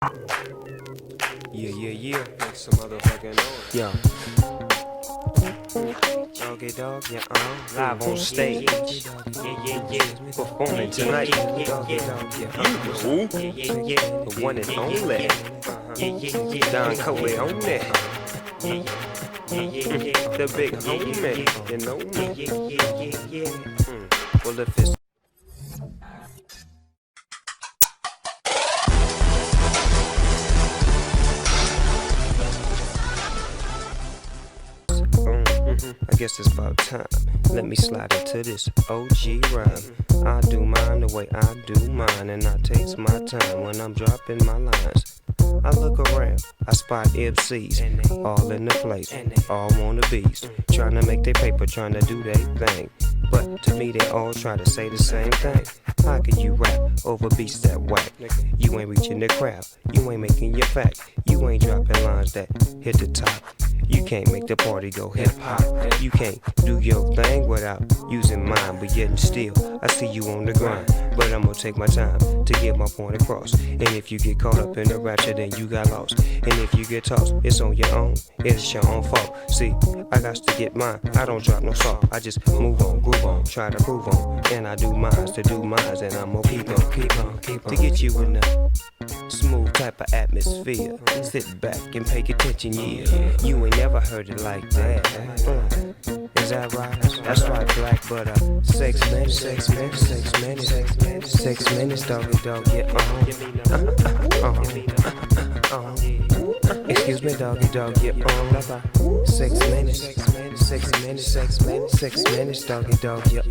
Yeah. Make some motherfucking noise. Yo. Doggy dog, yeah, live on stage. Yeah. Performing tonight. Doggy dog, yeah, who? The one and only. Don Coley on it. The big homie, you know me. Well, if it's I guess it's about time. Let me slide into this OG rhyme. I do mine the way I do mine, and I takes my time when I'm dropping my lines. I look around, I spot MCs, all in the place, all wannabes, trying to make their paper, trying to do their thing. But to me, they all try to say the same thing. How can you rap over beats that whack? You ain't reaching the crowd, you ain't making your fact, you ain't dropping lines that hit the top. You can't make the party go hip hop. You can't do your thing without using mine, but yet and still, I see you on the grind. But I'm gonna take my time to get my point across. And if you get caught up in the rapture, then you got lost. And if you get tossed, it's on your own, it's your own fault. See, I got to get mine, I don't drop no salt. I just move on, groove on, try to prove on. And I do mines to do mines, and I'm gonna keep on, to get you in the smooth type of atmosphere. Sit back and pay attention, yeah. You ain't never heard it like that. Is that right? That's right, black, but 6 minutes, doggy dog, yeah, excuse me, doggy dog, yeah, 6 minutes, doggy dog, yeah,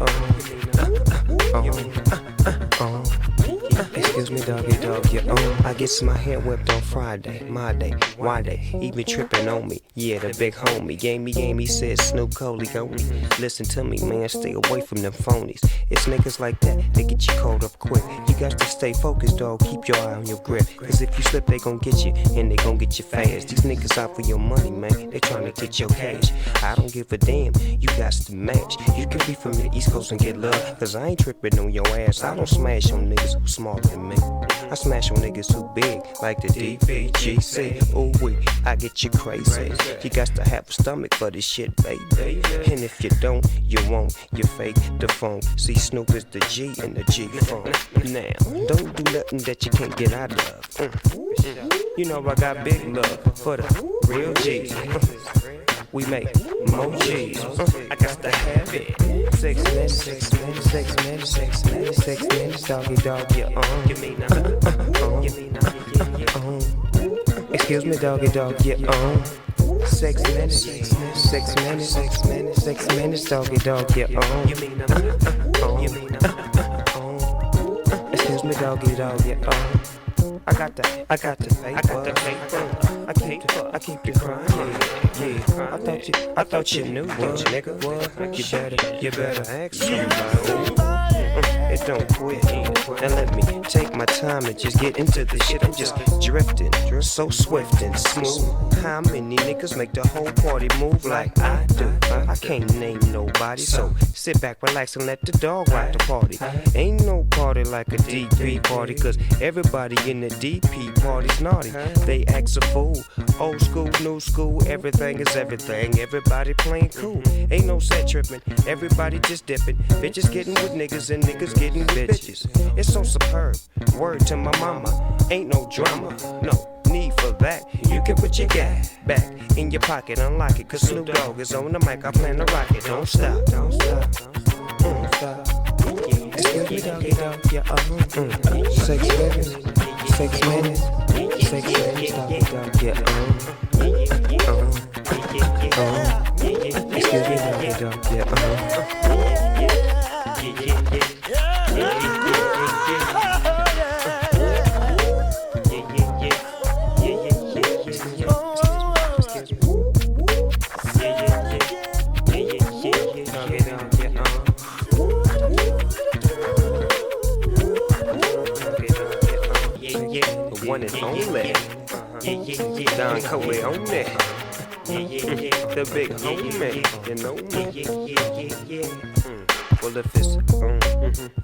excuse me, doggy dog, yeah, I gets my hair whipped on Friday, my day, why they even tripping on me? Yeah, the big homie gave me, said Snoop Coley, go me. Listen to me, man, stay away from them phonies. It's niggas like that, they get you caught up quick. You got to stay focused, dog, keep your eye on your grip. Cause if you slip, they gon' get you, and they gon' get you fast. These niggas out for your money, man, they tryna get your cash. I don't give a damn, you got to match. You can be from the East Coast and get love, cause I ain't tripping on your ass. I don't smash on niggas who smaller than me. I smash on niggas who big, like the DPGC. Ooh wee, I get you crazy. You got to have a stomach for this shit, baby. And if you don't, you won't. You fake the phone. See, Snoop is the G and the G phone. Now, don't do nothing that you can't get out of. You know I got big love for the real G's. We make more G's. I got to have it. 6 minutes, doggy dog, yeah, Give me excuse me, doggy dog, yeah, 6 minutes, doggy dog, yeah, excuse me, doggy dog, yeah, I got the paper, I keep the crime, yeah. I thought you knew what, nigga. You better ask somebody. It don't quit. Now let me take my time and just get into the shit. I'm just drifting, so swift and smooth. How many niggas make the whole party move like I do? I can't name nobody, so sit back, relax, and let the dog rock the party. Ain't no party like a DP party, cause everybody in the DP party's naughty. They act a fool, old school, new school, everything is everything. Everybody playing cool, ain't no set tripping, everybody just dipping. Bitches getting with niggas and niggas getting with bitches. It's so superb, word to my mama, ain't no drama, no need for that. You can put your gat back in your pocket, unlock it, cause Snoop Dogg is on the mic, I plan to rock it. Don't stop, don't stop, don't stop. Excuse me, doggy dog, yeah, 6 minutes, doggy dog, yeah, excuse me, doggy dog, yeah, one and only. Don Coley on it. The big homie, you know me. Well, if it's on,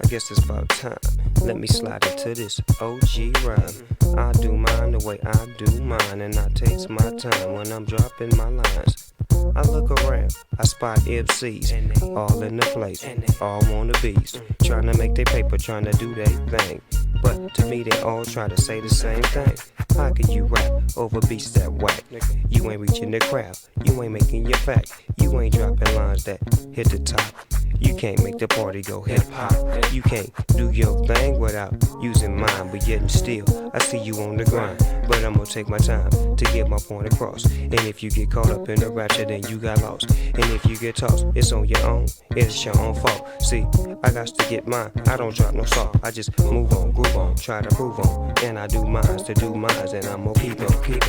I guess it's about time. Let me slide into this OG rhyme. I do mine the way I do mine, and I takes my time when I'm dropping my lines. I look around, I spot MCs, all in the place, all wannabes, trying to make their paper, trying to do their thing. But to me, they all try to say the same thing. How can you rap over beats that whack? You ain't reaching the crowd, you ain't making your back, you ain't dropping lines that hit the top. You can't make the party go hip hop. You can't do your thing without using mine, but yet and still, I see you on the grind. But I'm gonna take my time to get my point across. And if you get caught up in the rapture, then you got lost. And if you get tossed, it's on your own, it's your own fault. See, I got to get mine, I don't drop no salt. I just move on, groove on, try to prove on. And I do mines to do mines, and I'm gonna keep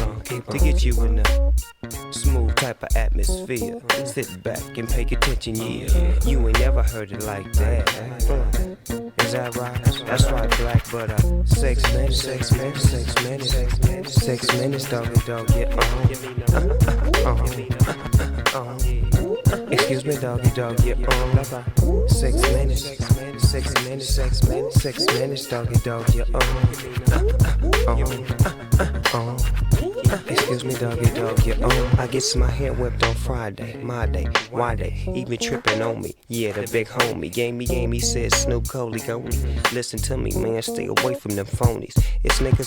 on, to get you in the smooth type of atmosphere. Sit back and pay attention, yeah. You ain't never heard it like that. Is that right? That's right, black, but 6 minutes, 6 minutes, 6 minutes, 6 minutes, 6 minutes, doggy dog, get on. Excuse me, doggy dog, get on. 6 minutes, 6 minutes, 6 minutes, 6 minutes, 6 minutes, doggy dog, get on. Excuse me, doggy dog, get on. I gets my hair whipped on Friday, my day, why they even tripping on me? Yeah, the big homie gave me, said Snoop Coley, go. Listen to me, man, stay away from them phonies. It's niggas